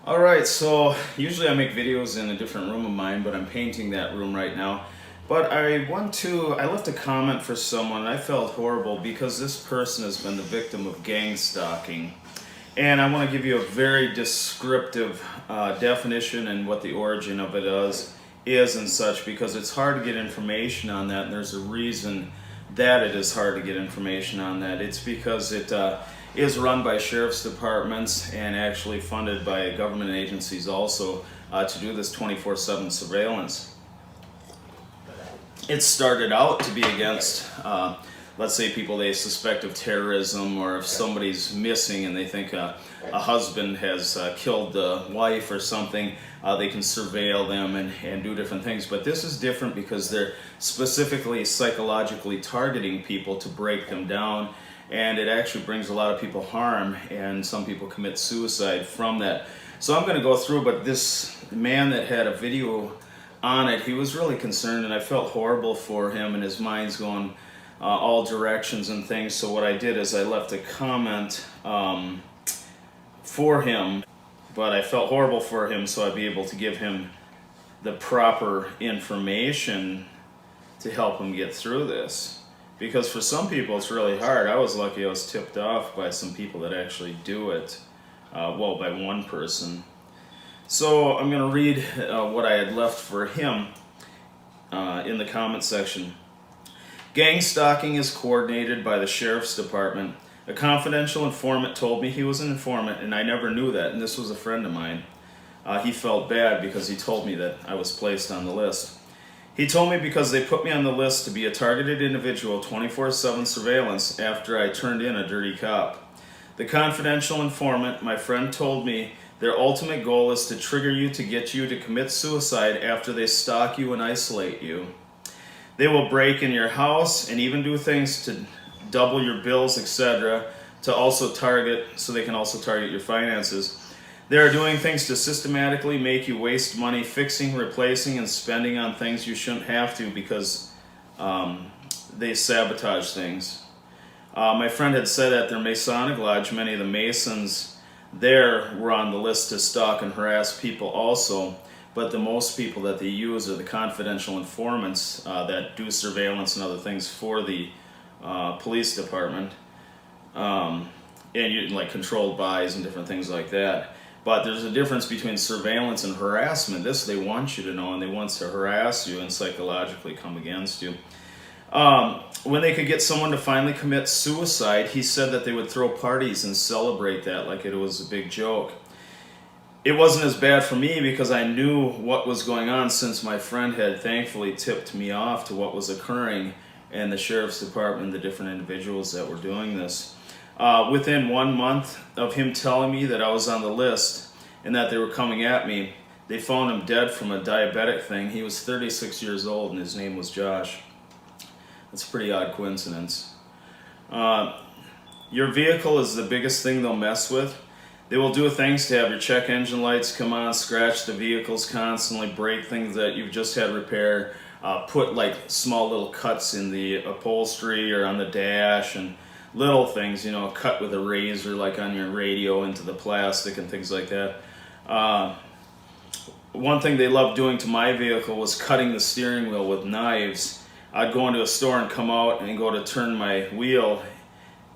Alright, so usually I make videos in a different room of mine, but I'm painting that room right now. But I left a comment for someone, and I felt horrible because this person has been the victim of gang stalking. And I want to give you a very descriptive definition and what the origin of it is and such, because it's hard to get information on that, and there's a reason that it is hard to get information on that. It's because it is run by sheriff's departments and actually funded by government agencies also to do this 24/7 surveillance. It started out to be against, let's say, people they suspect of terrorism, or if somebody's missing and they think a husband has killed the wife or something, they can surveil them and do different things. But this is different because they're specifically psychologically targeting people to break them down, and it actually brings a lot of people harm, and some people commit suicide from that. So I'm going to go through, but this man that had a video on it, he was really concerned, and I felt horrible for him, and his mind's going all directions and things. So what I did is I left a comment for him, but I felt horrible for him, so I'd be able to give him the proper information to help him get through this. Because for some people it's really hard. I was lucky I was tipped off by some people that actually do it, well, by one person. So I'm going to read what I had left for him in the comment section. Gang stalking is coordinated by the sheriff's department. A confidential informant told me he was an informant, and I never knew that, and this was a friend of mine. He felt bad because he told me that I was placed on the list. He told me because they put me on the list to be a targeted individual, 24/7 surveillance, after I turned in a dirty cop. The confidential informant, my friend, told me their ultimate goal is to trigger you to get you to commit suicide after they stalk you and isolate you. They will break in your house and even do things to double your bills, etc., to also target, so they can also target your finances. They are doing things to systematically make you waste money fixing, replacing, and spending on things you shouldn't have to because they sabotage things. My friend had said at their Masonic Lodge, many of the Masons there were on the list to stalk and harass people also, but the most people that they use are the confidential informants that do surveillance and other things for the police department, and like controlled buys and different things like that. But there's a difference between surveillance and harassment. This they want you to know, and they want to harass you and psychologically come against you. When they could get someone to finally commit suicide, he said that they would throw parties and celebrate that like it was a big joke. It wasn't as bad for me because I knew what was going on, since my friend had thankfully tipped me off to what was occurring, and the sheriff's department, the different individuals that were doing this. Within 1 month of him telling me that I was on the list and that they were coming at me, they found him dead from a diabetic thing. He was 36 years old and his name was Josh. That's a pretty odd coincidence. Your vehicle is the biggest thing they'll mess with. They will do things to have your check engine lights come on, scratch the vehicles constantly, break things that you've just had repaired, put like small little cuts in the upholstery or on the dash, and little things, cut with a razor like on your radio into the plastic and things like that. One thing they loved doing to my vehicle was cutting the steering wheel with knives. I'd go into a store and come out and go to turn my wheel,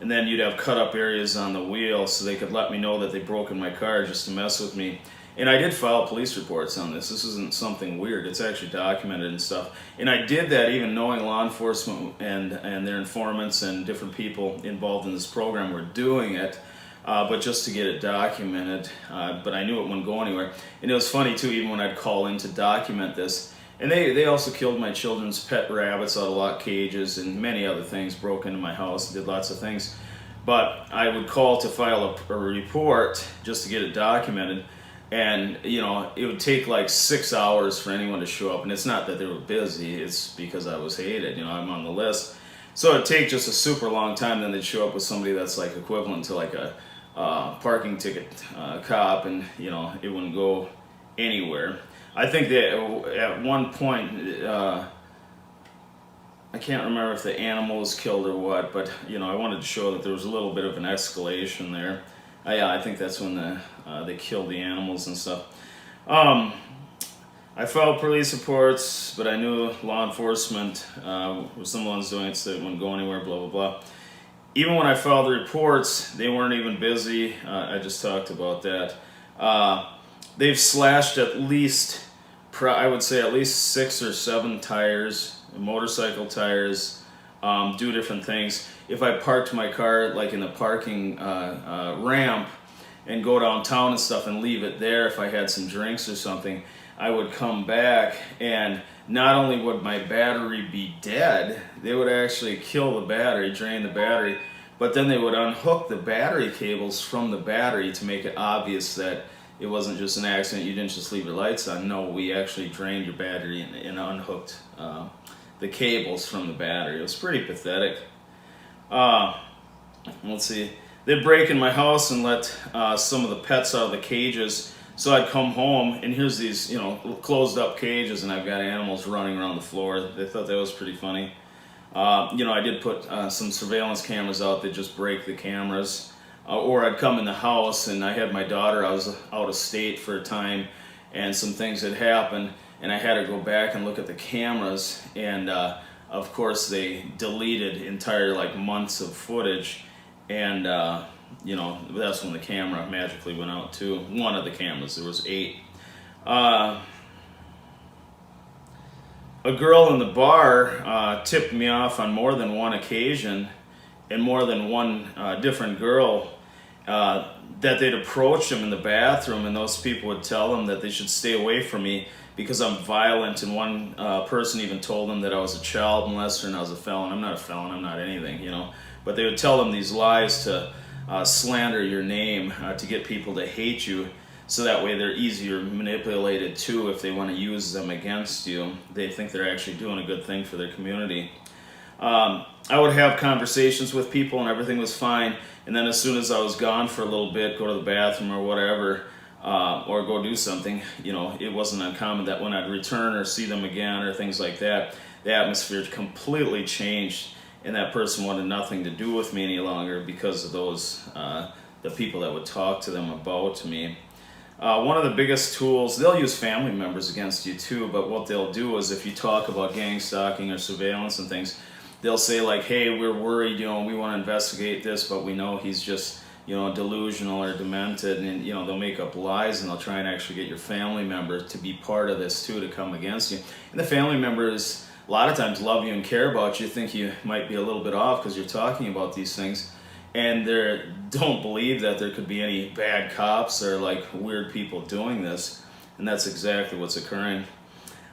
and then you'd have cut up areas on the wheel so they could let me know that they'd broken my car just to mess with me. And I did file police reports on this. This isn't something weird. It's actually documented and stuff. And I did that even knowing law enforcement and their informants and different people involved in this program were doing it, but just to get it documented. But I knew it wouldn't go anywhere. And it was funny too, even when I'd call in to document this. And they also killed my children's pet rabbits out of lock cages and many other things, broke into my house, did lots of things. But I would call to file a report just to get it documented. And, it would take like 6 hours for anyone to show up. And it's not that they were busy, it's because I was hated. I'm on the list. So it'd take just a super long time, then they'd show up with somebody that's like equivalent to like a parking ticket cop, and, it wouldn't go anywhere. I think that at one point, I can't remember if the animal was killed or what, but, I wanted to show that there was a little bit of an escalation there. Yeah, I think that's when the they killed the animals and stuff. I filed police reports, but I knew law enforcement was the ones doing it, so it wouldn't go anywhere, blah, blah, blah. Even when I filed the reports, they weren't even busy. I just talked about that. They've slashed at least, I would say at least 6 or 7 tires, motorcycle tires, do different things. If I parked my car like in the parking ramp and go downtown and stuff and leave it there, if I had some drinks or something, I would come back, and not only would my battery be dead, they would actually kill the battery, drain the battery, but then they would unhook the battery cables from the battery to make it obvious that it wasn't just an accident, you didn't just leave your lights on. No, we actually drained your battery and unhooked the cables from the battery. It was pretty pathetic. Let's see. They'd break in my house and let some of the pets out of the cages. So I'd come home, and here's these, closed up cages, and I've got animals running around the floor. They thought that was pretty funny. I did put some surveillance cameras out that just break the cameras. Or I'd come in the house, and I had my daughter, I was out of state for a time, and some things had happened, and I had to go back and look at the cameras, and of course they deleted entire months of footage, and that's when the camera magically went out too. One of the cameras, there was 8. A girl in the bar tipped me off on more than one occasion, and more than one different girl, that they'd approach them in the bathroom, and those people would tell them that they should stay away from me because I'm violent, and one person even told them that I was a child molester and I was a felon. I'm not a felon, I'm not anything, but they would tell them these lies to slander your name, to get people to hate you, so that way they're easier manipulated too if they want to use them against you. They think they're actually doing a good thing for their community. I would have conversations with people and everything was fine, and then as soon as I was gone for a little bit, go to the bathroom or whatever, or go do something, it wasn't uncommon that when I'd return or see them again or things like that, the atmosphere completely changed, and that person wanted nothing to do with me any longer because of those, the people that would talk to them about me. One of the biggest tools, they'll use family members against you too, but what they'll do is if you talk about gang stalking or surveillance and things, they'll say hey, we're worried, we want to investigate this, but we know he's just, delusional or demented, and they'll make up lies, and they'll try and actually get your family member to be part of this too, to come against you. And the family members a lot of times love you and care about you, think you might be a little bit off because you're talking about these things, and they don't believe that there could be any bad cops or weird people doing this, and that's exactly what's occurring.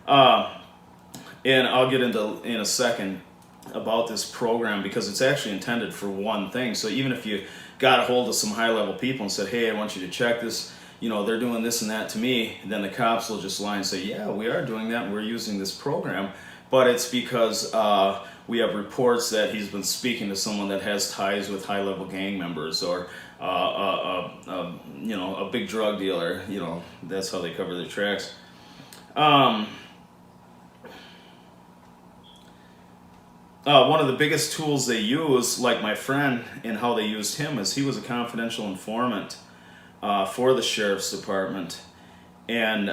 And I'll get into in a second about this program, because it's actually intended for one thing. So even if you got a hold of some high-level people and said, hey, I want you to check this, they're doing this and that to me, then the cops will just lie and say, yeah, we are doing that and we're using this program, but it's because we have reports that he's been speaking to someone that has ties with high-level gang members, or a big drug dealer. That's how they cover their tracks. One of the biggest tools they use, like my friend, and how they used him, is he was a confidential informant for the sheriff's department, and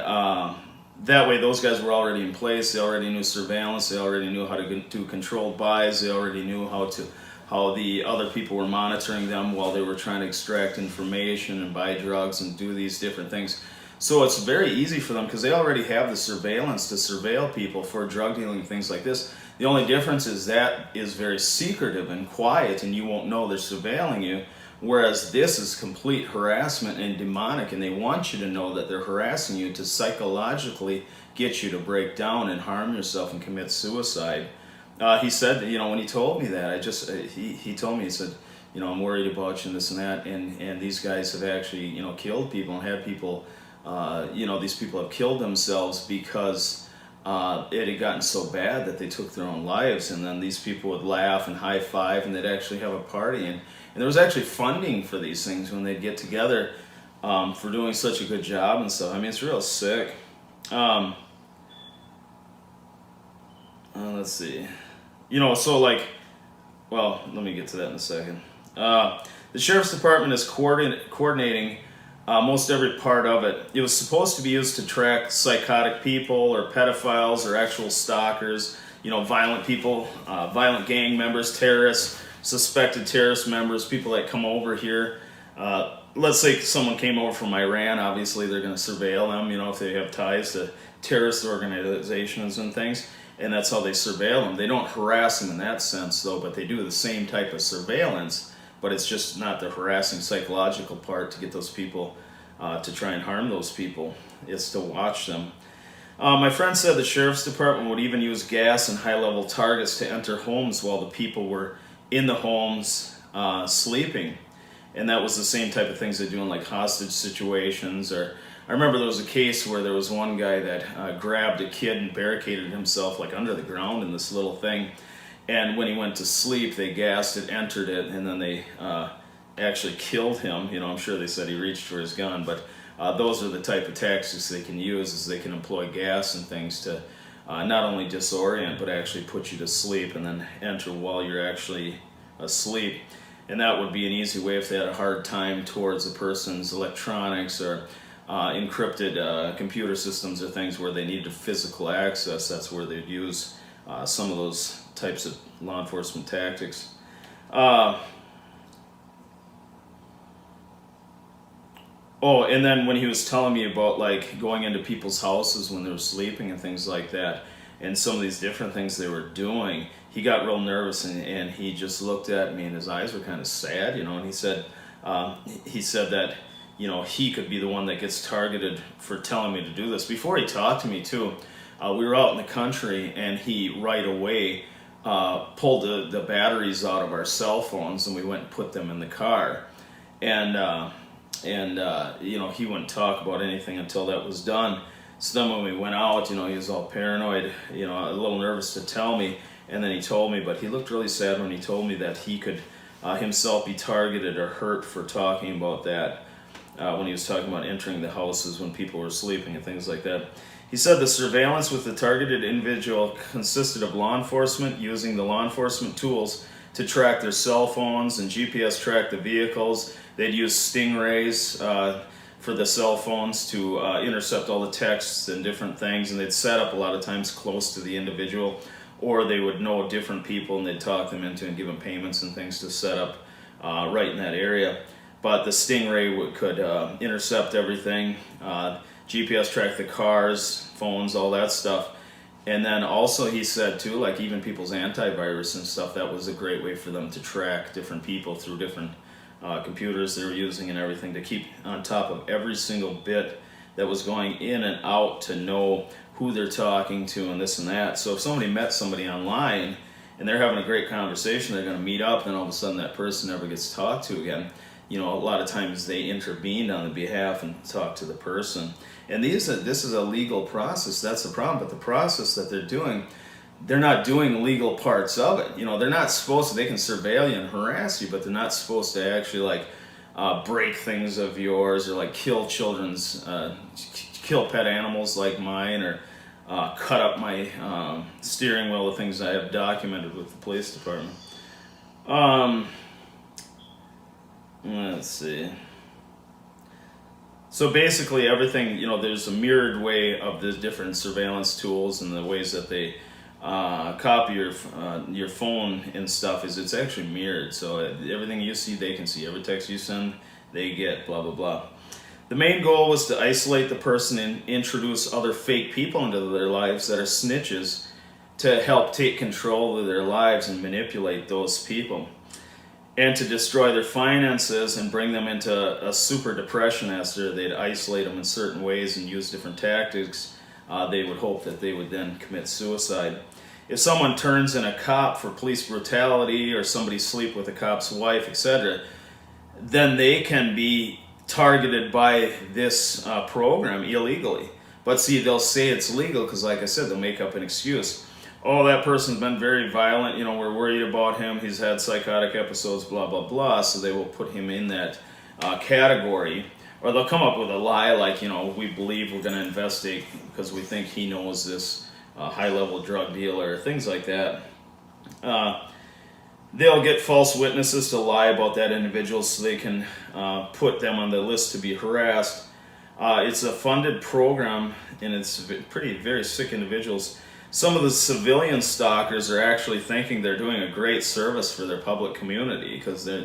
that way those guys were already in place. They already knew surveillance, they already knew how to do controlled buys, they already knew how the other people were monitoring them while they were trying to extract information and buy drugs and do these different things. So it's very easy for them because they already have the surveillance to surveil people for drug dealing, things like this. The only difference is that is very secretive and quiet, and you won't know they're surveilling you, whereas this is complete harassment and demonic, and they want you to know that they're harassing you to psychologically get you to break down and harm yourself and commit suicide. He said that, when he told me that, he told me, he said, I'm worried about you and this and that, and these guys have actually, killed people and had people, these people have killed themselves because it had gotten so bad that they took their own lives, and then these people would laugh and high five, and they'd actually have a party, and there was actually funding for these things when they'd get together for doing such a good job and stuff. I mean, it's real sick. Let's see. Well, let me get to that in a second. The Sheriff's Department is coordinating most every part of it. It was supposed to be used to track psychotic people or pedophiles or actual stalkers, violent people, violent gang members, terrorists, suspected terrorist members, people that come over here. Let's say someone came over from Iran, obviously they're going to surveil them, if they have ties to terrorist organizations and things, and that's how they surveil them. They don't harass them in that sense, though, but they do the same type of surveillance, but it's just not the harassing psychological part to get those people to try and harm those people. It's to watch them. My friend said the sheriff's department would even use gas and high-level targets to enter homes while the people were in the homes sleeping. And that was the same type of things they do in like hostage situations. Or I remember there was a case where there was one guy that grabbed a kid and barricaded himself like under the ground in this little thing. And when he went to sleep, they gassed it, entered it, and then they actually killed him. I'm sure they said he reached for his gun, but those are the type of tactics they can use, is they can employ gas and things to not only disorient, but actually put you to sleep and then enter while you're actually asleep. And that would be an easy way if they had a hard time towards a person's electronics or encrypted computer systems or things where they needed physical access. That's where they'd use some of those types of law enforcement tactics. And then when he was telling me about like going into people's houses when they were sleeping and things like that, and some of these different things they were doing, he got real nervous and he just looked at me and his eyes were kind of sad, and he said that, he could be the one that gets targeted for telling me to do this. Before he talked to me too, we were out in the country and he right away pulled the batteries out of our cell phones and we went and put them in the car. And he wouldn't talk about anything until that was done. So then when we went out, he was all paranoid, a little nervous to tell me. And then he told me, but he looked really sad when he told me that he could himself be targeted or hurt for talking about that when he was talking about entering the houses when people were sleeping and things like that. He said the surveillance with the targeted individual consisted of law enforcement using the law enforcement tools to track their cell phones and GPS track the vehicles. They'd use stingrays for the cell phones to intercept all the texts and different things, and they'd set up a lot of times close to the individual, or they would know different people and they'd talk them into and give them payments and things to set up right in that area. But the stingray could intercept everything, GPS track the cars, phones, all that stuff. And then also he said too, like even people's antivirus and stuff, that was a great way for them to track different people through different computers they were using and everything, to keep on top of every single bit that was going in and out, to know who they're talking to and this and that. So if somebody met somebody online and they're having a great conversation, they're going to meet up, and all of a sudden that person never gets talked to again. A lot of times they intervened on the behalf and talked to the person. And this is a legal process. That's the problem. But the process that they're doing, they're not doing legal parts of it. They're not supposed to. They can surveil you and harass you, but they're not supposed to actually break things of yours, or kill kill pet animals like mine, or cut up my steering wheel, the things I have documented with the police department. Let's see. So basically everything, there's a mirrored way of the different surveillance tools and the ways that they copy your phone and stuff, is it's actually mirrored. So everything you see, they can see. Every text you send, they get, blah, blah, blah. The main goal was to isolate the person and introduce other fake people into their lives that are snitches, to help take control of their lives and manipulate those people, and to destroy their finances and bring them into a super depression after they'd isolate them in certain ways and use different tactics. They would hope that they would then commit suicide. If someone turns in a cop for police brutality, or somebody sleep with a cop's wife, etc., then they can be targeted by this program illegally. But see, they'll say it's legal because, like I said, they'll make up an excuse. Oh, that person's been very violent, we're worried about him, he's had psychotic episodes, blah, blah, blah, so they will put him in that category. Or they'll come up with a lie like, we believe we're going to investigate because we think he knows this high-level drug dealer, things like that. they'll get false witnesses to lie about that individual so they can put them on the list to be harassed. It's a funded program, and it's very sick individuals. Some of the civilian stalkers are actually thinking they're doing a great service for their public community because they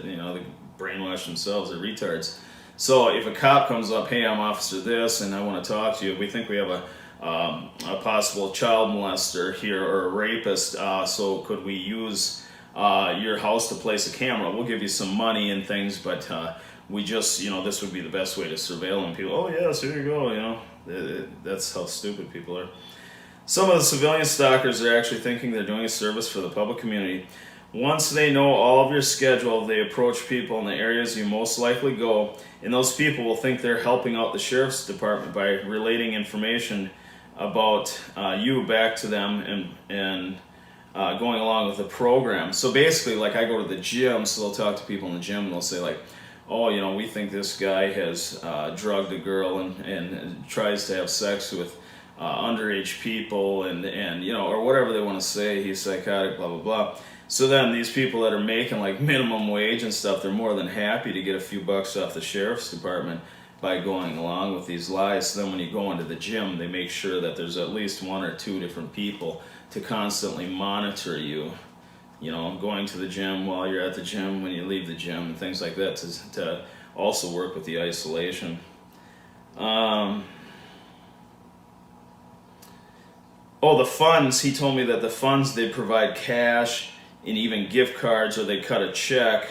brainwash themselves, they're retards. So if a cop comes up, hey, I'm Officer this, and I want to talk to you, we think we have a possible child molester here or a rapist, so could we use your house to place a camera? We'll give you some money and things, but we just, this would be the best way to surveil them. People, oh yes, here you go, that's how stupid people are. Some of the civilian stalkers are actually thinking they're doing a service for the public community. Once they know all of your schedule, they approach people in the areas you most likely go, and those people will think they're helping out the sheriff's department by relating information about you back to them and going along with the program. So basically, like I go to the gym, so they'll talk to people in the gym and they'll say like, oh, we think this guy has drugged a girl and tries to have sex with underage people and or whatever they want to say, he's psychotic, blah, blah, blah. So then these people that are making like minimum wage and stuff, they're more than happy to get a few bucks off the sheriff's department by going along with these lies. So then when you go into the gym, they make sure that there's at least 1 or 2 different people to constantly monitor you, going to the gym while you're at the gym, when you leave the gym, and things like that to also work with the isolation. The funds, he told me that the funds, they provide cash and even gift cards, or they cut a check.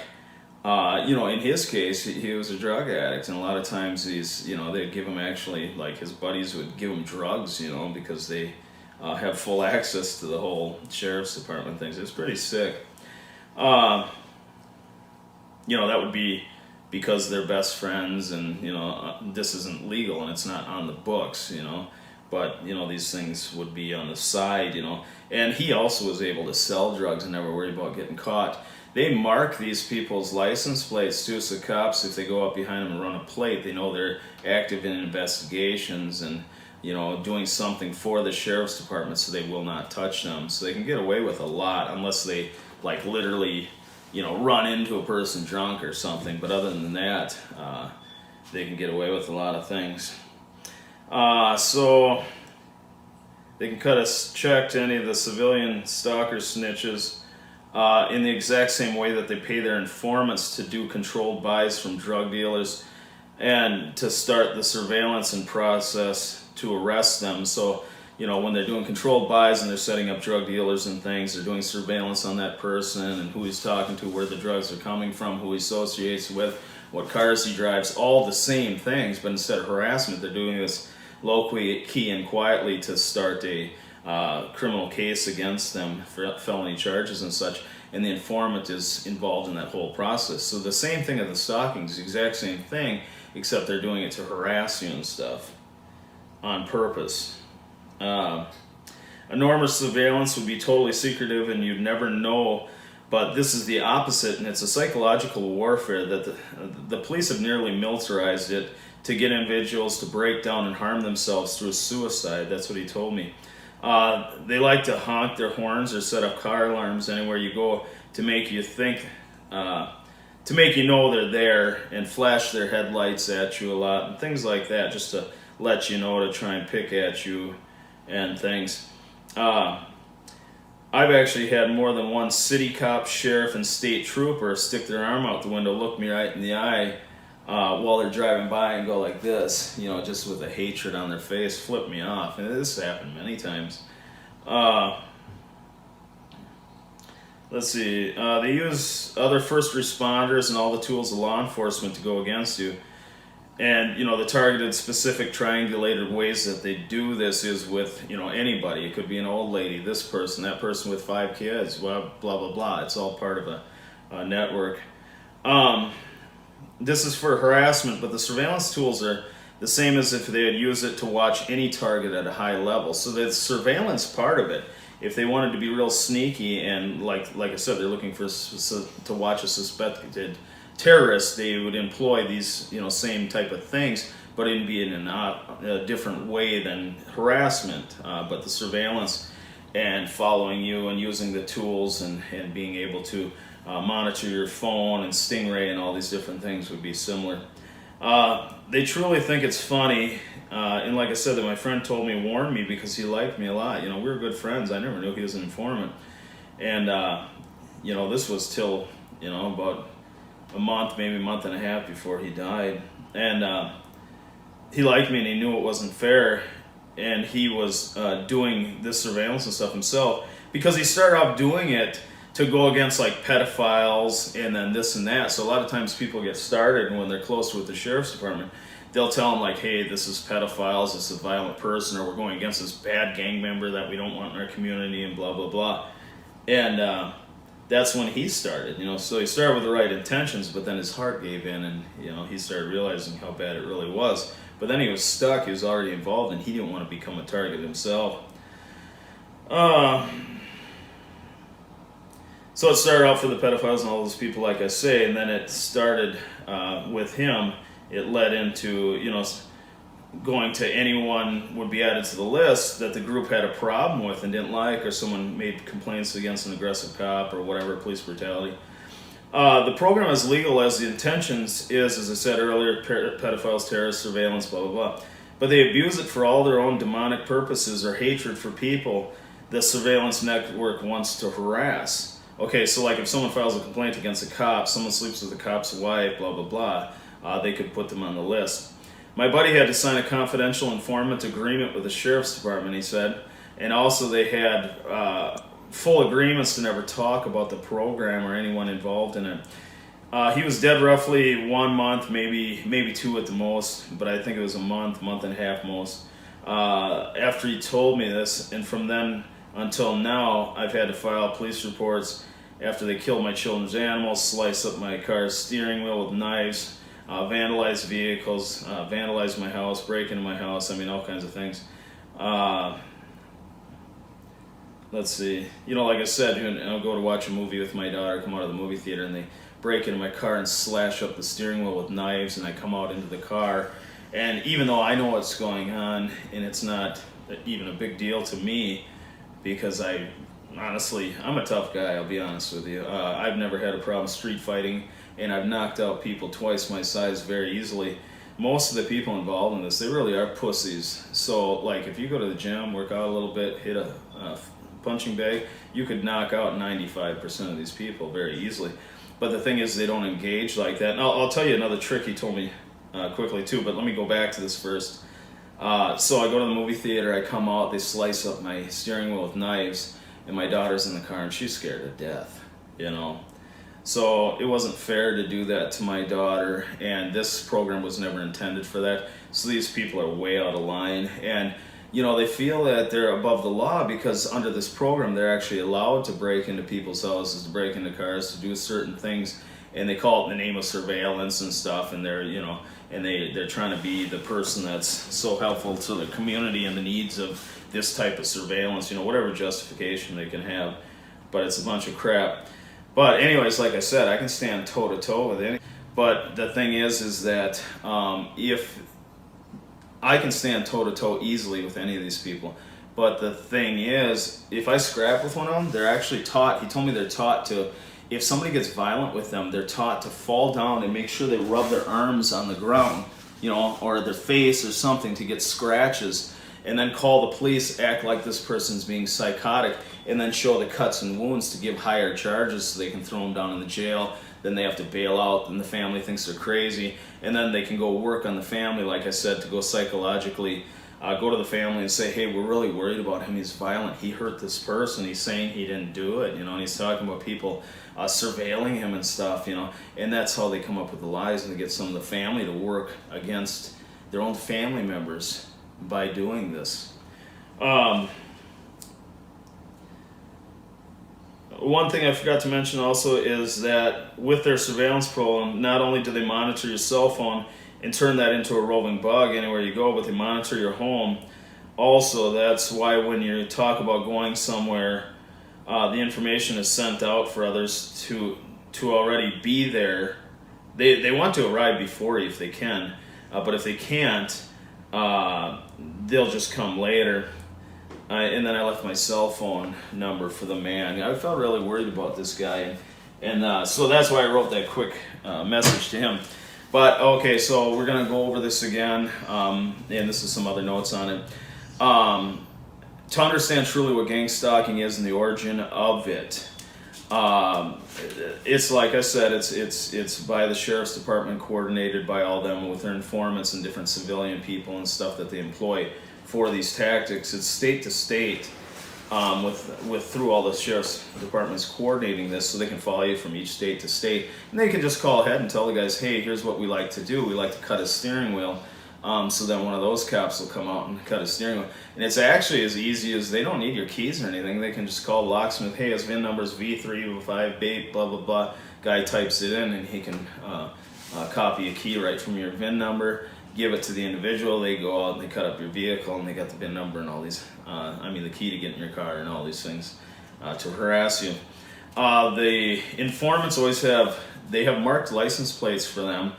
In his case, he was a drug addict, and a lot of times they'd give him, actually, like his buddies would give him drugs, because they have full access to the whole sheriff's department things. It's pretty sick. That would be because they're best friends, and this isn't legal and it's not on the books, but these things would be on the side, and he also was able to sell drugs and never worry about getting caught. They mark these people's license plates too, so cops, if they go up behind them and run a plate, they know they're active in investigations and doing something for the sheriff's department, so they will not touch them. So they can get away with a lot unless they like literally run into a person drunk or something, but other than that, they can get away with a lot of things. So they can cut a check to any of the civilian stalker snitches in the exact same way that they pay their informants to do controlled buys from drug dealers and to start the surveillance and process to arrest them. So, when they're doing controlled buys and they're setting up drug dealers and things, they're doing surveillance on that person and who he's talking to, where the drugs are coming from, who he associates with, what cars he drives, all the same things, but instead of harassment, they're doing this low-key and quietly to start a criminal case against them for felony charges and such, and the informant is involved in that whole process. So the same thing of the stalking is the exact same thing, except they're doing it to harass you and stuff on purpose. Enormous surveillance would be totally secretive and you'd never know, but this is the opposite, and it's a psychological warfare that the police have nearly militarized it to get individuals to break down and harm themselves through suicide. That's what he told me. They like to honk their horns or set up car alarms anywhere you go to make you think, to make you know they're there, and flash their headlights at you a lot and things like that, just to let you know, to try and pick at you and things. I've actually had more than one city cop, sheriff, and state trooper stick their arm out the window, look me right in the eye while they're driving by and go like this, just with a hatred on their face, flip me off. And this happened many times. Let's see. They use other first responders and all the tools of law enforcement to go against you. And, the targeted, specific, triangulated ways that they do this is with, anybody. It could be an old lady, this person, that person with 5 kids, blah, blah, blah, blah. It's all part of a network. This is for harassment, but the surveillance tools are the same as if they had used it to watch any target at a high level. So the surveillance part of it, if they wanted to be real sneaky and, like I said, they're looking to watch a suspected terrorists, they would employ these same type of things, but it'd be in a different way than harassment. But the surveillance and following you and using the tools and being able to monitor your phone, and Stingray and all these different things would be similar. They truly think it's funny, and like I said, that my friend told me, warned me, because he liked me a lot. You know, we were good friends. I never knew he was an informant. And, you know, this was till, you know, about a month, maybe a month and a half before he died. And he liked me, and he knew it wasn't fair. And he was doing this surveillance and stuff himself, because he started off doing it to go against like pedophiles and then this and that. So a lot of times people get started, and when they're close with the sheriff's department, they'll tell them like, hey, this is pedophiles, this is a violent person, or we're going against this bad gang member that we don't want in our community, and blah, blah, blah. And that's when he started, you know. So he started with the right intentions, but then his heart gave in, and, you know, he started realizing how bad it really was. But then he was stuck, he was already involved, and he didn't want to become a target himself. So it started out for the pedophiles and all those people, like I say, and then it started with him. It led into, you know, going to anyone would be added to the list that the group had a problem with and didn't like, or someone made complaints against an aggressive cop or whatever, police brutality. The program is legal as the intentions is, as I said earlier, pedophiles, terrorists, surveillance, blah, blah, blah. But they abuse it for all their own demonic purposes or hatred for people the surveillance network wants to harass. Okay, so like if someone files a complaint against a cop, someone sleeps with the cop's wife, blah, blah, blah, they could put them on the list. My buddy had to sign a confidential informant agreement with the sheriff's department, he said, and also they had full agreements to never talk about the program or anyone involved in it. He was dead roughly 1 month, maybe 2 at the most, but I think it was a month and a half most, after he told me this. And from then until now, I've had to file police reports after they killed my children's animals, slice up my car's steering wheel with knives, vandalize vehicles, vandalize my house, break into my house, I mean, all kinds of things. Let's see, you know, like I said, I'll go to watch a movie with my daughter, come out of the movie theater, and they break into my car and slash up the steering wheel with knives, and I come out into the car, and even though I know what's going on, and it's not even a big deal to me, because honestly, I'm a tough guy, I'll be honest with you. I've never had a problem street fighting, and I've knocked out people twice my size very easily. Most of the people involved in this, they really are pussies. So, like, if you go to the gym, work out a little bit, hit a punching bag, you could knock out 95% of these people very easily. But the thing is, they don't engage like that. And I'll tell you another trick he told me quickly too, but let me go back to this first. So I go to the movie theater, I come out, they slice up my steering wheel with knives, and my daughter's in the car, and she's scared to death, you know. So it wasn't fair to do that to my daughter, and this program was never intended for that. So these people are way out of line, and, you know, they feel that they're above the law because under this program they're actually allowed to break into people's houses, to break into cars, to do certain things, and they call it in the name of surveillance and stuff, and they're, you know, and they're trying to be the person that's so helpful to the community and the needs of this type of surveillance, you know, whatever justification they can have, but it's a bunch of crap. But anyways, like I said, I can stand toe-to-toe with any, but the thing is that if I can stand toe-to-toe easily with any of these people, but the thing is, if I scrap with one of them, they're actually taught, he told me they're taught to, if somebody gets violent with them, they're taught to fall down and make sure they rub their arms on the ground, you know, or their face or something to get scratches, and then call the police, act like this person's being psychotic, and then show the cuts and wounds to give higher charges so they can throw them down in the jail. Then they have to bail out, and the family thinks they're crazy, and then they can go work on the family, like I said, to go psychologically, go to the family and say, hey, we're really worried about him, he's violent, he hurt this person, he's saying he didn't do it, you know, and he's talking about people surveilling him and stuff, you know, and that's how they come up with the lies, and they get some of the family to work against their own family members by doing this. One thing I forgot to mention also is that with their surveillance program, not only do they monitor your cell phone and turn that into a roving bug anywhere you go, but they monitor your home. Also, that's why when you talk about going somewhere, the information is sent out for others to already be there. They want to arrive before you if they can, but if they can't, they'll just come later. And then I left my cell phone number for the man. I felt really worried about this guy. And so that's why I wrote that quick message to him. But okay, so we're gonna go over this again, and this is some other notes on it. To understand truly what gang stalking is and the origin of it, it's like I said, it's by the sheriff's department, coordinated by all them with their informants and different civilian people and stuff that they employ for these tactics. It's state to state, with through all the sheriff's departments coordinating this, so they can follow you from each state to state, and they can just call ahead and tell the guys, hey, here's what we like to do. We like to cut his steering wheel. So then one of those cops will come out and cut his steering wheel. And it's actually as easy as, they don't need your keys or anything. They can just call the locksmith, hey, his VIN number is V358, blah, blah, blah. Guy types it in, and he can copy a key right from your VIN number, give it to the individual. They go out and they cut up your vehicle, and they got the VIN number and all these, the key to get in your car and all these things to harass you. The informants always have marked license plates for them.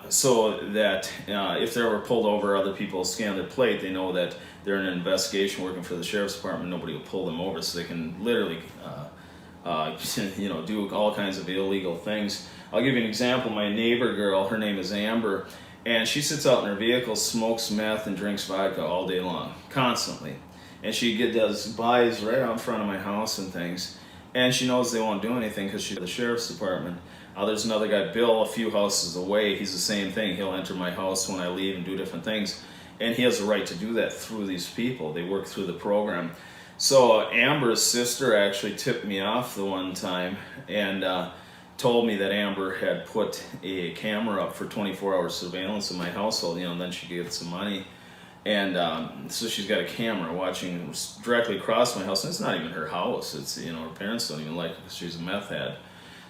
So that if they're ever pulled over, other people scan their plate, they know that they're in an investigation working for the sheriff's department. Nobody will pull them over, so they can literally do all kinds of illegal things. I'll give you an example. My neighbor girl, her name is Amber, and she sits out in her vehicle, smokes meth, and drinks vodka all day long, constantly. And she does buys right out in front of my house and things, and she knows they won't do anything because she's the sheriff's department. There's another guy, Bill, a few houses away. He's the same thing. He'll enter my house when I leave and do different things. And he has the right to do that through these people. They work through the program. So Amber's sister actually tipped me off the one time and told me that Amber had put a camera up for 24-hour surveillance in my household, and then she could get some money. And so she's got a camera watching directly across my house. And it's not even her house. It's, her parents don't even like it because she's a meth head.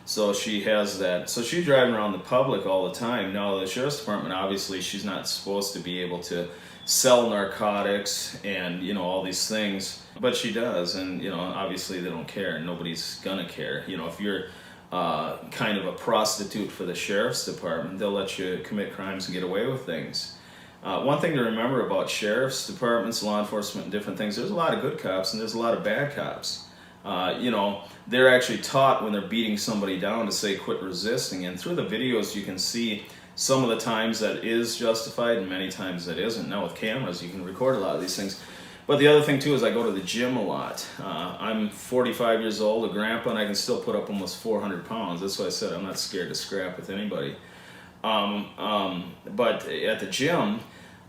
So she has that. So she's driving around the public all the time. Now, the sheriff's department, obviously, she's not supposed to be able to sell narcotics and, all these things. But she does. And, obviously they don't care. Nobody's going to care. If you're kind of a prostitute for the sheriff's department, they'll let you commit crimes and get away with things. One thing to remember about sheriff's departments, law enforcement, and different things, there's a lot of good cops and there's a lot of bad cops. They're actually taught when they're beating somebody down to say quit resisting, and through the videos you can see some of the times that is justified and many times that isn't. Now with cameras you can record a lot of these things. But the other thing too is I go to the gym a lot. I'm 45 years old, a grandpa, and I can still put up almost 400 pounds. That's why I said I'm not scared to scrap with anybody. But at the gym,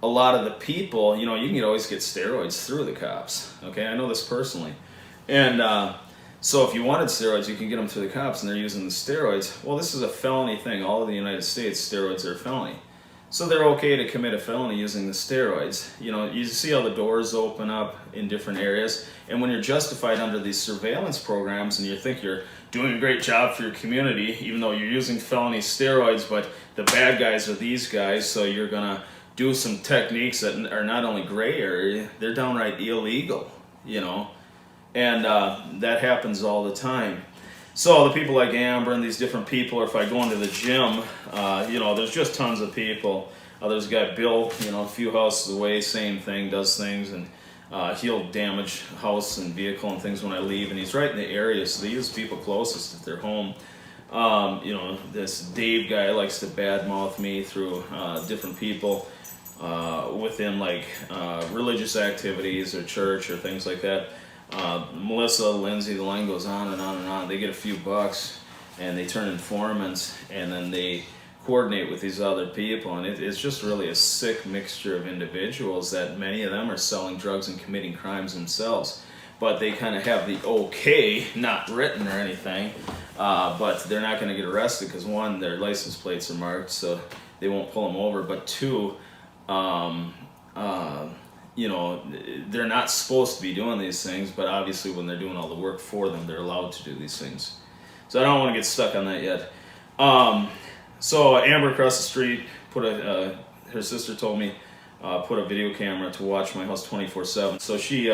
a lot of the people, you can always get steroids through the cops. Okay, I know this personally. And so if you wanted steroids, you can get them through the cops, and they're using the steroids. Well, this is a felony thing. All of the United States, steroids are a felony. So they're okay to commit a felony using the steroids. You see how the doors open up in different areas, and when you're justified under these surveillance programs and you think you're doing a great job for your community, even though you're using felony steroids, but the bad guys are these guys, so you're gonna do some techniques that are not only gray area, they're downright illegal, And that happens all the time. So the people like Amber and these different people, or if I go into the gym, there's just tons of people. There's a guy, Bill, a few houses away, same thing, does things, and he'll damage house and vehicle and things when I leave, and he's right in the area, so they use people closest if they're home. This Dave guy likes to badmouth me through different people within religious activities or church or things like that. Melissa, Lindsay, the line goes on and on and on. They get a few bucks and they turn informants, and then they coordinate with these other people, and it's just really a sick mixture of individuals that many of them are selling drugs and committing crimes themselves, but they kind of have the okay, not written or anything, but they're not going to get arrested because one, their license plates are marked, so they won't pull them over, but two, they're not supposed to be doing these things, but obviously when they're doing all the work for them, they're allowed to do these things. So I don't want to get stuck on that yet. So Amber across the street her sister told me, put a video camera to watch my house 24/7. So she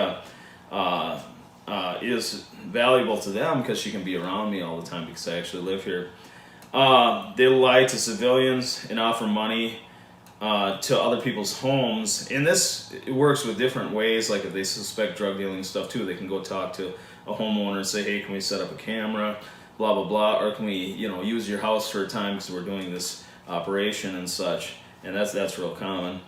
is valuable to them because she can be around me all the time because I actually live here. They lie to civilians and offer money to other people's homes, and this works with different ways. Like if they suspect drug dealing stuff too, they can go talk to a homeowner and say, hey, can we set up a camera, blah blah blah, or can we, you know, use your house for a time because we're doing this operation and such, and that's real common.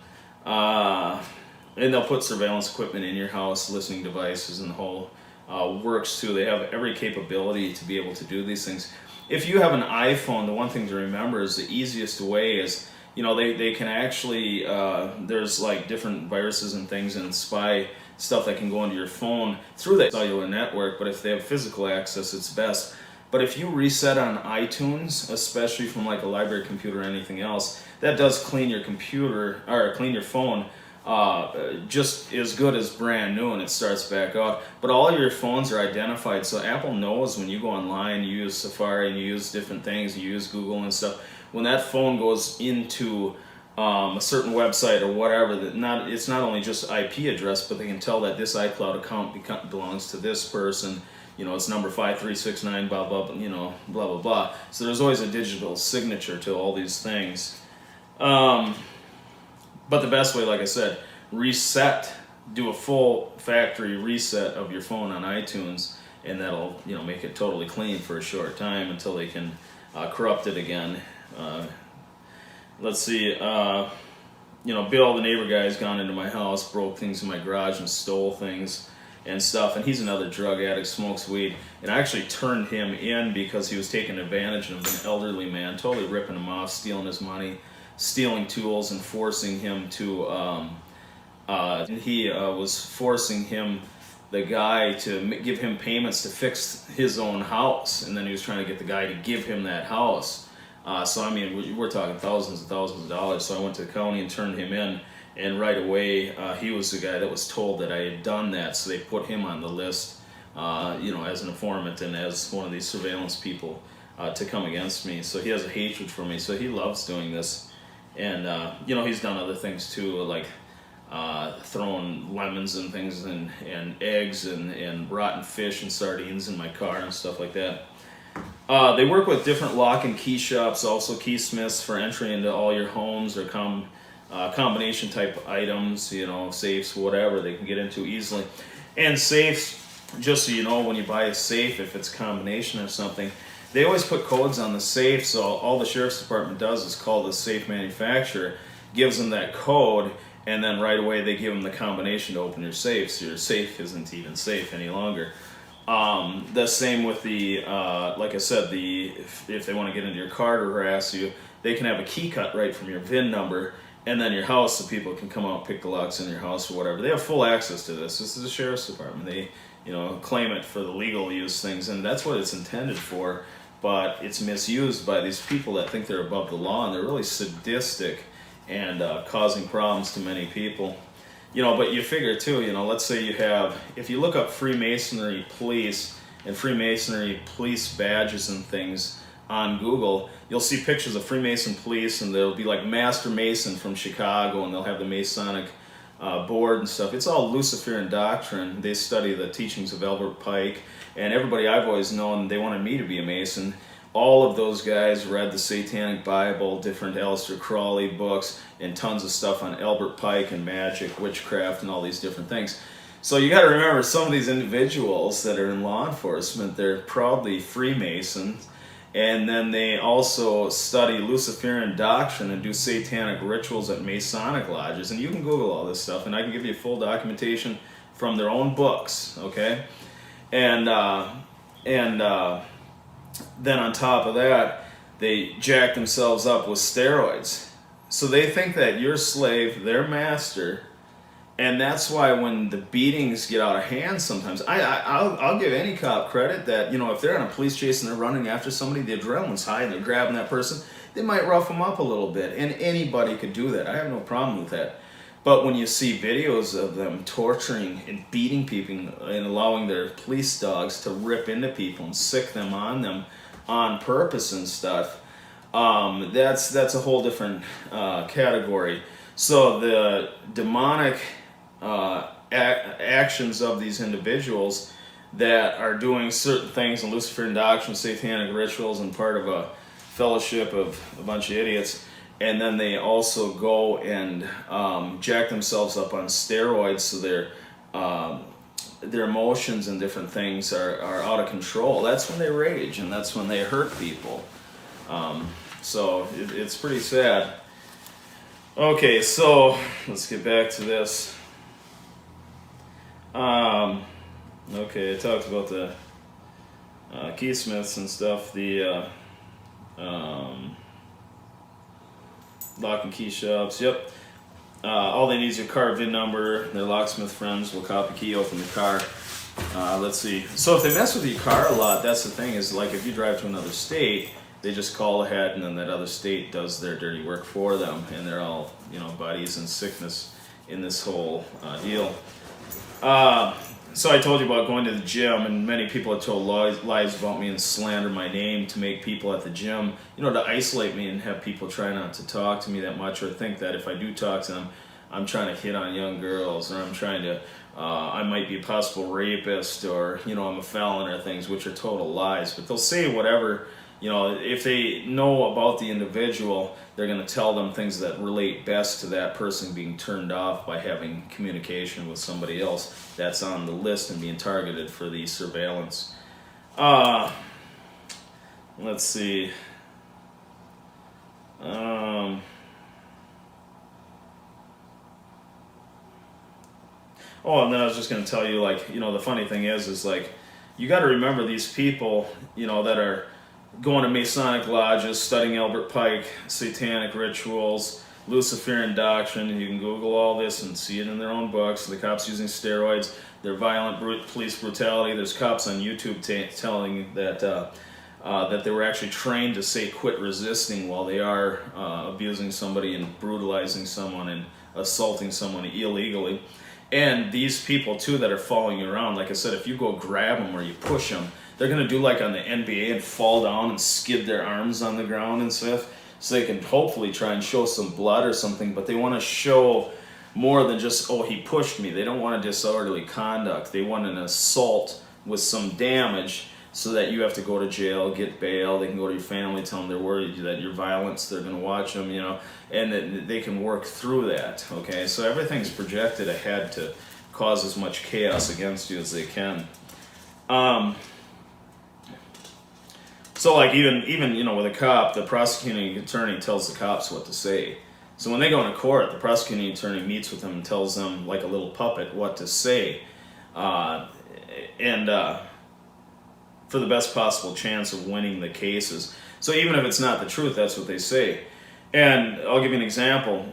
And they'll put surveillance equipment in your house, listening devices, and the whole works too. They have every capability to be able to do these things. If you have an iPhone, the one thing to remember is the easiest way is, you know, they can actually, there's like different viruses and things and spy stuff that can go into your phone through that cellular network, but if they have physical access, it's best. But if you reset on iTunes, especially from like a library computer or anything else, that does clean your computer, or clean your phone, just as good as brand new, and it starts back up. But all of your phones are identified, so Apple knows when you go online, you use Safari and you use different things, you use Google and stuff. When that phone goes into a certain website or whatever, that it's not only just IP address, but they can tell that this iCloud account belongs to this person. You know, it's number 5369, blah blah, you know, blah blah blah. So there's always a digital signature to all these things. But the best way, like I said, reset, do a full factory reset of your phone on iTunes, and that'll, you know, make it totally clean for a short time until they can corrupt it again. Let's see, you know, Bill, the neighbor guy, has gone into my house, broke things in my garage and stole things and stuff, and he's another drug addict, smokes weed, and I actually turned him in because he was taking advantage of an elderly man, totally ripping him off, stealing his money, stealing tools, and forcing him to, he was forcing him, the guy, to give him payments to fix his own house, and then he was trying to get the guy to give him that house. So I mean, we're talking thousands and thousands of dollars. So I went to the county and turned him in, and right away he was the guy that was told that I had done that, so they put him on the list, you know, as an informant and as one of these surveillance people to come against me. So he has a hatred for me, so he loves doing this. And you know, he's done other things too, like throwing lemons and things and eggs and rotten fish and sardines in my car and stuff like that. They work with different lock and key shops, also keysmiths, for entry into all your homes, or combination type items, you know, safes, whatever they can get into easily. And safes, just so you know, when you buy a safe, if it's a combination or something, they always put codes on the safe, so all the sheriff's department does is call the safe manufacturer, gives them that code, and then right away they give them the combination to open your safe, so your safe isn't even safe any longer. The same with the, like I said, if they want to get into your car to harass you, they can have a key cut right from your VIN number, and then your house, so people can come out and pick the locks in your house or whatever. They have full access to this. This is the sheriff's department. They, you know, claim it for the legal use things, and that's what it's intended for. But it's misused by these people that think they're above the law, and they're really sadistic and causing problems to many people. You know, but you figure too, you know, let's say you have, if you look up Freemasonry police and Freemasonry police badges and things on Google, you'll see pictures of Freemason police, and they'll be like Master Mason from Chicago, and they'll have the Masonic board and stuff. It's all Luciferian doctrine. They study the teachings of Albert Pike, and everybody I've always known, they wanted me to be a Mason. All of those guys read the Satanic Bible, different Aleister Crowley books, and tons of stuff on Albert Pike and magic, witchcraft, and all these different things. So you got to remember, some of these individuals that are in law enforcement, they're proudly Freemasons, and then they also study Luciferian doctrine and do satanic rituals at Masonic lodges. And you can Google all this stuff, and I can give you full documentation from their own books, okay? And then on top of that, they jack themselves up with steroids. So they think that you're slave, they're master, and that's why when the beatings get out of hand sometimes, I'll give any cop credit that, you know, if they're on a police chase and they're running after somebody, the adrenaline's high and they're grabbing that person, they might rough them up a little bit, and anybody could do that. I have no problem with that. But when you see videos of them torturing and beating people and allowing their police dogs to rip into people and sick them on purpose and stuff, that's a whole different category. So the demonic actions of these individuals that are doing certain things in Luciferian doctrine, satanic rituals, and part of a fellowship of a bunch of idiots, and then they also go and jack themselves up on steroids, so their emotions and different things are out of control, that's when they rage and that's when they hurt people. So it's pretty sad. Okay, so let's get back to this. Okay, I talked about the keysmiths and stuff, the lock and key shops. Yep. All they need is your car VIN number. Their locksmith friends will copy key, open the car. Let's see. So if they mess with your car a lot, that's the thing, is like if you drive to another state, they just call ahead and then that other state does their dirty work for them, and they're all, you know, buddies in sickness in this whole deal. So I told you about going to the gym, and many people have told lies about me and slander my name to make people at the gym, you know, to isolate me and have people try not to talk to me that much, or think that if I do talk to them, I'm trying to hit on young girls, or I'm trying to, I might be a possible rapist, or, you know, I'm a felon, or things, which are total lies. But they'll say whatever, you know, if they know about the individual, they're going to tell them things that relate best to that person being turned off by having communication with somebody else that's on the list and being targeted for the surveillance. Let's see. Oh, and then I was just going to tell you, like, you know, the funny thing is like, you got to remember these people, you know, that are going to Masonic lodges, studying Albert Pike, satanic rituals, Luciferian doctrine, and you can Google all this and see it in their own books. The cops using steroids, their violent police brutality. There's cops on YouTube telling that that they were actually trained to say quit resisting while they are abusing somebody and brutalizing someone and assaulting someone illegally. And these people too that are following you around, like I said, if you go grab them or you push them, they're going to do like on the NBA and fall down and skid their arms on the ground and stuff, so they can hopefully try and show some blood or something, but they want to show more than just, oh, he pushed me. They don't want a disorderly conduct. They want an assault with some damage so that you have to go to jail, get bail. They can go to your family, tell them they're worried that you're violent, they're going to watch them, you know, and that they can work through that, okay? So everything's projected ahead to cause as much chaos against you as they can. So like even you know, with a cop, the prosecuting attorney tells the cops what to say. So when they go into court, the prosecuting attorney meets with them and tells them, like a little puppet, what to say, for the best possible chance of winning the cases. So even if it's not the truth, that's what they say. And I'll give you an example.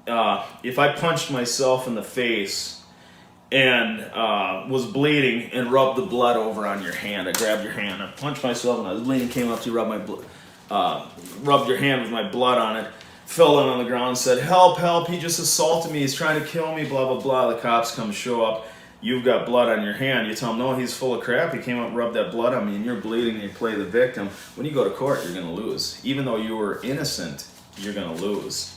If I punched myself in the face and was bleeding and rubbed the blood over on your hand, I grabbed your hand, I punched myself and I was bleeding, came up to you, rubbed your hand with my blood on it, fell down on the ground, said, help, help, he just assaulted me, he's trying to kill me, blah, blah, blah. The cops come show up, you've got blood on your hand, you tell them, no, he's full of crap, he came up and rubbed that blood on me, and you're bleeding and you play the victim. When you go to court, you're going to lose. Even though you were innocent, you're going to lose.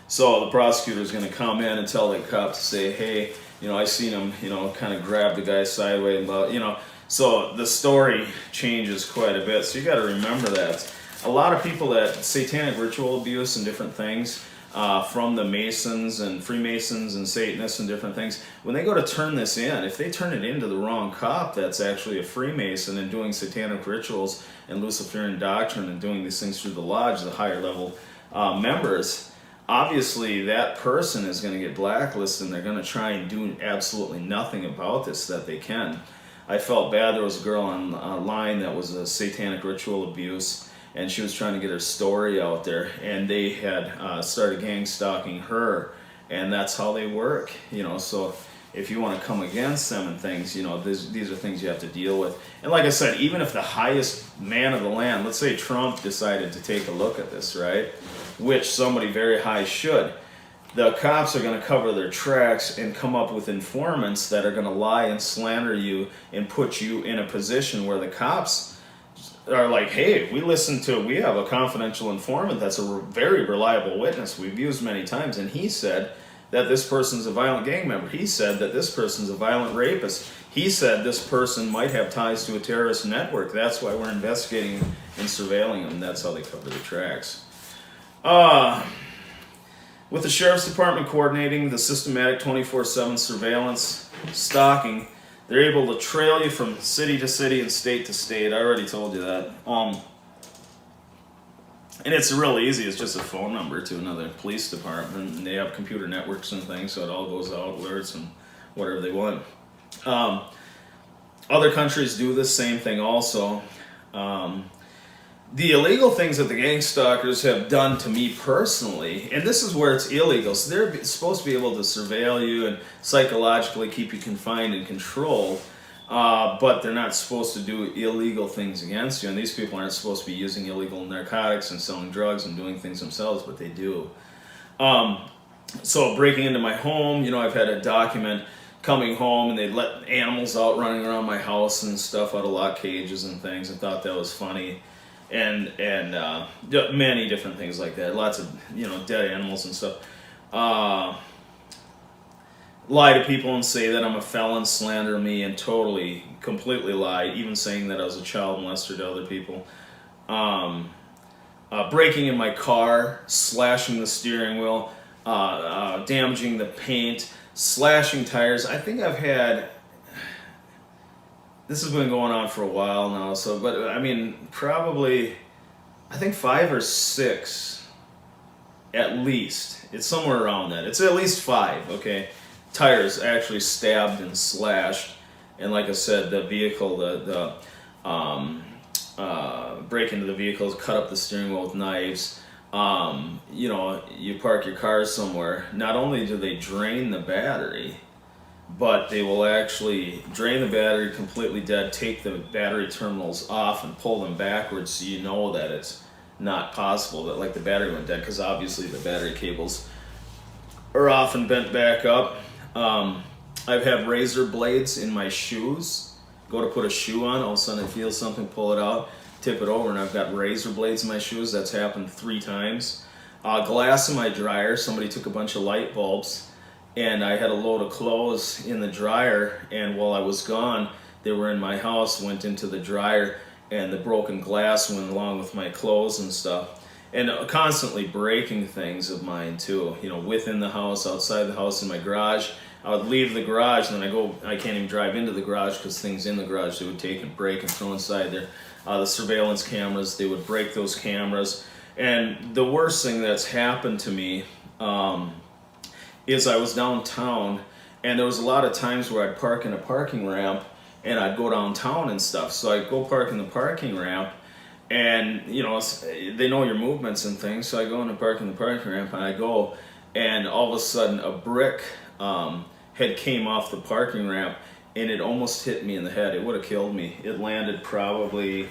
So the prosecutor's going to come in and tell the cop to say, hey, you know, I seen him, you know, kind of grab the guy sideways, and blah, you know. So the story changes quite a bit. So you got to remember that. A lot of people that satanic ritual abuse and different things, from the Masons and Freemasons and Satanists and different things, when they go to turn this in, if they turn it into the wrong cop that's actually a Freemason and doing satanic rituals and Luciferian doctrine and doing these things through the lodge, the higher level members, obviously that person is going to get blacklisted and they're going to try and do absolutely nothing about this that they can. I felt bad. There was a girl online that was a satanic ritual abuse, and she was trying to get her story out there, and they had started gang stalking her, and that's how they work, you know. So if you want to come against them and things, you know, these are things you have to deal with. And like I said, even if the highest man of the land, let's say Trump decided to take a look at this, right, which somebody very high should, the cops are going to cover their tracks and come up with informants that are going to lie and slander you and put you in a position where the cops are like, hey, we have a confidential informant that's a very reliable witness we've used many times, and he said that this person's a violent gang member. He said that this person's a violent rapist. He said this person might have ties to a terrorist network. That's why we're investigating and surveilling them. That's how they cover the tracks. With the Sheriff's Department coordinating the systematic 24/7 surveillance, stalking, They're able to trail you from city to city and state to state. I already told you that. And it's real easy. It's just a phone number to another police department. And they have computer networks and things, so it all goes out, alerts and whatever they want. Other countries do the same thing also. The illegal things that the gang stalkers have done to me personally, and this is where it's illegal, so they're supposed to be able to surveil you and psychologically keep you confined and controlled, but they're not supposed to do illegal things against you, and these people aren't supposed to be using illegal narcotics and selling drugs and doing things themselves, but they do. So breaking into my home, I've had a document coming home and they'd let animals out running around my house and stuff out of lock cages and things, and thought that was funny. And many different things like that. Lots of, dead animals and stuff. Lie to people and say that I'm a felon, slander me, and completely lie, even saying that I was a child molester to other people. Breaking in my car, slashing the steering wheel, damaging the paint, slashing tires. I think I've had... This has been going on for a while now, but I mean, probably, I think 5 or 6, at least. It's somewhere around that. It's at least 5, okay? Tires actually stabbed and slashed, and like I said, the vehicle, break into the vehicles, cut up the steering wheel with knives. You park your car somewhere. Not only do they drain the battery, but they will actually drain the battery completely dead, take the battery terminals off and pull them backwards so you know that it's not possible that like the battery went dead, because obviously the battery cables are often bent back up. I've had razor blades in my shoes. Go to put a shoe on, all of a sudden I feel something, pull it out, tip it over, and I've got razor blades in my shoes. That's happened 3 times. Glass in my dryer. Somebody took a bunch of light bulbs, and I had a load of clothes in the dryer, and while I was gone, they were in my house, went into the dryer, and the broken glass went along with my clothes and stuff. And constantly breaking things of mine too, within the house, outside the house, in my garage. I would leave the garage, and then I can't even drive into the garage because things in the garage they would take and break and throw inside there. The surveillance cameras, they would break those cameras. And the worst thing that's happened to me, is I was downtown, and there was a lot of times where I'd park in a parking ramp and I'd go downtown and stuff. So I'd go park in the parking ramp, and they know your movements and things, so I go in and park in the parking ramp, and I go, and all of a sudden a brick had came off the parking ramp, and it almost hit me in the head. It would have killed me. It landed probably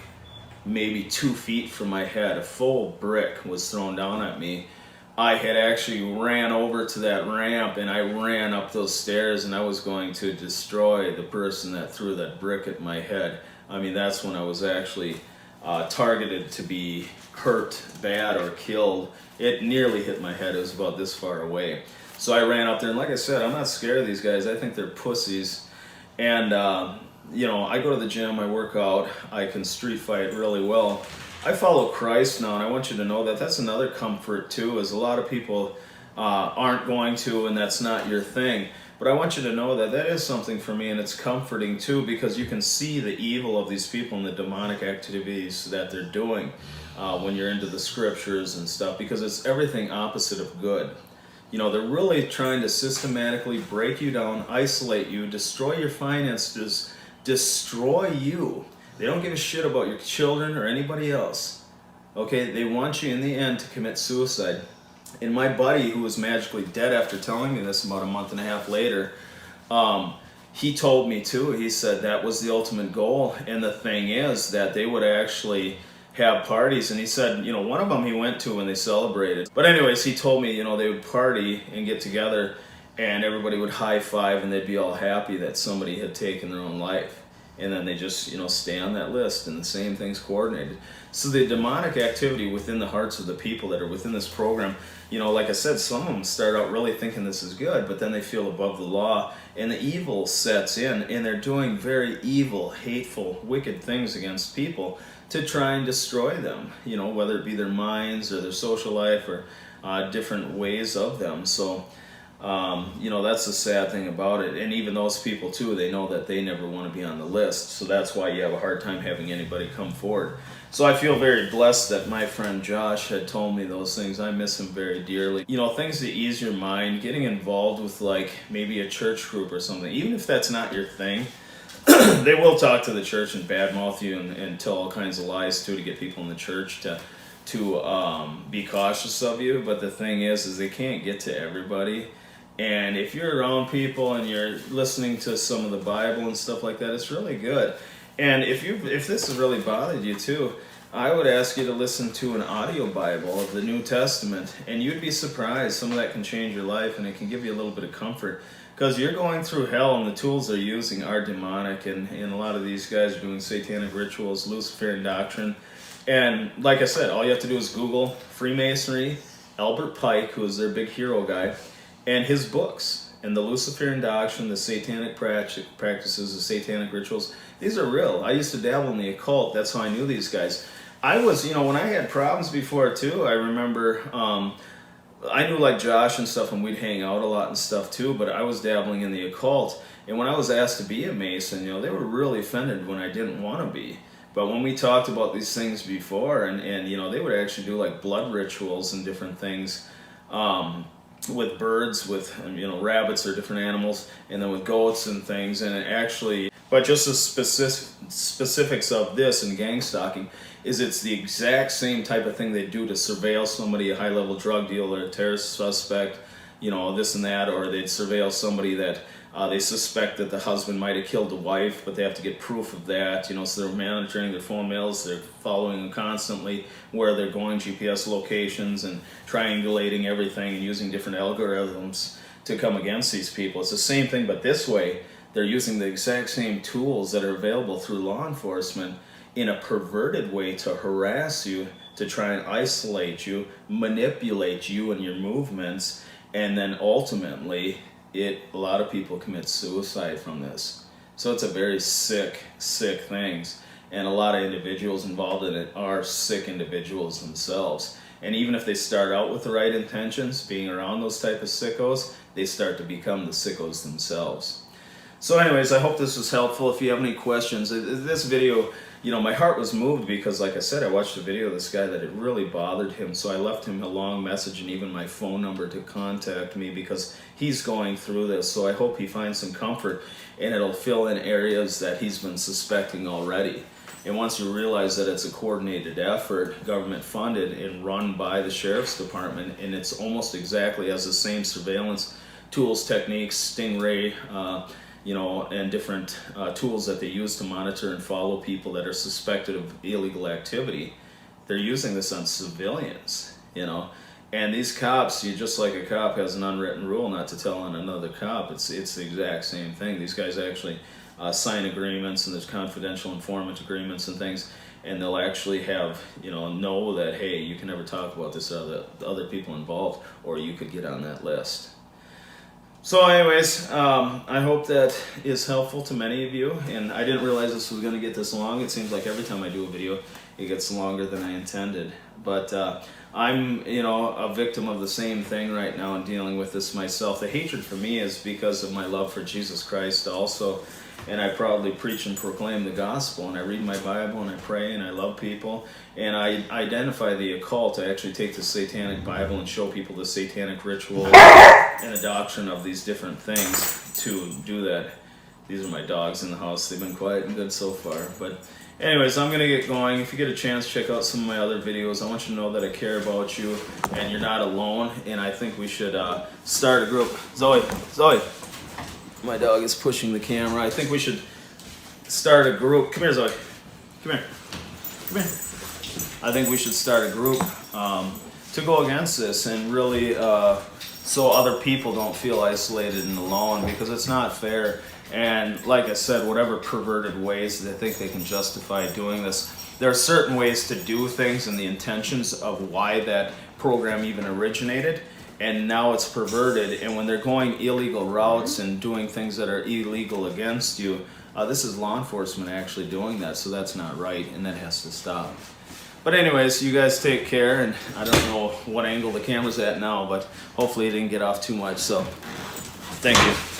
maybe 2 feet from my head. A full brick was thrown down at me. I had actually ran over to that ramp, and I ran up those stairs, and I was going to destroy the person that threw that brick at my head. I mean, that's when I was actually targeted to be hurt bad or killed. It nearly hit my head. It was about this far away. So I ran up there, and like I said, I'm not scared of these guys. I think they're pussies. And, I go to the gym, I work out, I can street fight really well. I follow Christ now, and I want you to know that that's another comfort too, is a lot of people aren't going to, and that's not your thing. But I want you to know that that is something for me, and it's comforting too, because you can see the evil of these people and the demonic activities that they're doing when you're into the scriptures and stuff, because it's everything opposite of good. They're really trying to systematically break you down, isolate you, destroy your finances, destroy you. They don't give a shit about your children or anybody else. Okay, they want you in the end to commit suicide. And my buddy, who was magically dead after telling me this about a month and a half later, he told me too, he said that was the ultimate goal. And the thing is that they would actually have parties, and he said, one of them he went to when they celebrated. But anyways, he told me, they would party and get together, and everybody would high five, and they'd be all happy that somebody had taken their own life. And then they just, stay on that list, and the same thing's coordinated. So the demonic activity within the hearts of the people that are within this program, like I said, some of them start out really thinking this is good, but then they feel above the law, and the evil sets in, and they're doing very evil, hateful, wicked things against people to try and destroy them, whether it be their minds or their social life or different ways of them. So That's the sad thing about it. And even those people too, they know that they never want to be on the list. So that's why you have a hard time having anybody come forward. So I feel very blessed that my friend Josh had told me those things. I miss him very dearly. Things that ease your mind, getting involved with like maybe a church group or something, even if that's not your thing. They will talk to the church and badmouth you and tell all kinds of lies too to get people in the church to be cautious of you. But the thing is they can't get to everybody. And if you're around people and you're listening to some of the Bible and stuff like that, it's really good. And if this has really bothered you too, I would ask you to listen to an audio Bible of the New Testament, and you'd be surprised. Some of that can change your life, and it can give you a little bit of comfort. Because you're going through hell, and the tools they're using are demonic, and a lot of these guys are doing satanic rituals, Luciferian doctrine. And like I said, all you have to do is Google Freemasonry, Albert Pike, who is their big hero guy, and his books. And the Luciferian doctrine, the satanic practices, the satanic rituals, these are real. I used to dabble in the occult. That's how I knew these guys. I was, when I had problems before too, I remember I knew like Josh and stuff, and we'd hang out a lot and stuff too, but I was dabbling in the occult. And when I was asked to be a Mason, they were really offended when I didn't want to be. But when we talked about these things before, and they would actually do like blood rituals and different things with birds, with rabbits or different animals, and then with goats and things, and it actually, but just the specifics of this and gang stalking is it's the exact same type of thing they do to surveil somebody, a high-level drug dealer, a terrorist suspect, this and that, or they'd surveil somebody that they suspect that the husband might have killed the wife, but they have to get proof of that, so they're monitoring their phone bills, they're following them constantly, where they're going, GPS locations, and triangulating everything and using different algorithms to come against these people. It's the same thing, but this way, they're using the exact same tools that are available through law enforcement in a perverted way to harass you, to try and isolate you, manipulate you and your movements, and then ultimately, a lot of people commit suicide from this. So it's a very sick things, and a lot of individuals involved in it are sick individuals themselves. And even if they start out with the right intentions, being around those type of sickos, they start to become the sickos themselves. So anyways, I hope this was helpful. If you have any questions, this video, my heart was moved because, like I said, I watched a video of this guy that it really bothered him. So I left him a long message and even my phone number to contact me because he's going through this. So I hope he finds some comfort, and it'll fill in areas that he's been suspecting already. And once you realize that it's a coordinated effort, government funded and run by the sheriff's department, and it's almost exactly as the same surveillance tools, techniques, Stingray, and different tools that they use to monitor and follow people that are suspected of illegal activity. They're using this on civilians, And these cops, just like a cop has an unwritten rule not to tell on another cop, it's the exact same thing. These guys actually sign agreements, and there's confidential informant agreements and things, and they'll actually have, know that, hey, you can never talk about this to the other people involved, or you could get on that list. So anyways, I hope that is helpful to many of you, and I didn't realize this was going to get this long. It seems like every time I do a video, it gets longer than I intended. But I'm, a victim of the same thing right now and dealing with this myself. The hatred for me is because of my love for Jesus Christ also, and I proudly preach and proclaim the gospel, and I read my Bible, and I pray, and I love people, and I identify the occult. I actually take the satanic Bible and show people the satanic ritual and the doctrine of these different things to do that. These are my dogs in the house. They've been quiet and good so far. But anyways, I'm going to get going. If you get a chance, check out some of my other videos. I want you to know that I care about you and you're not alone. And I think we should start a group. Zoe. My dog is pushing the camera. I think we should start a group. Come here, Zoe. Come here. I think we should start a group to go against this and really so other people don't feel isolated and alone, because it's not fair. And like I said, whatever perverted ways they think they can justify doing this, there are certain ways to do things and the intentions of why that program even originated, and now it's perverted. And when they're going illegal routes and doing things that are illegal against you, this is law enforcement actually doing that, so that's not right, and that has to stop. But anyways, you guys take care, and I don't know what angle the camera's at now, but hopefully it didn't get off too much. So, thank you.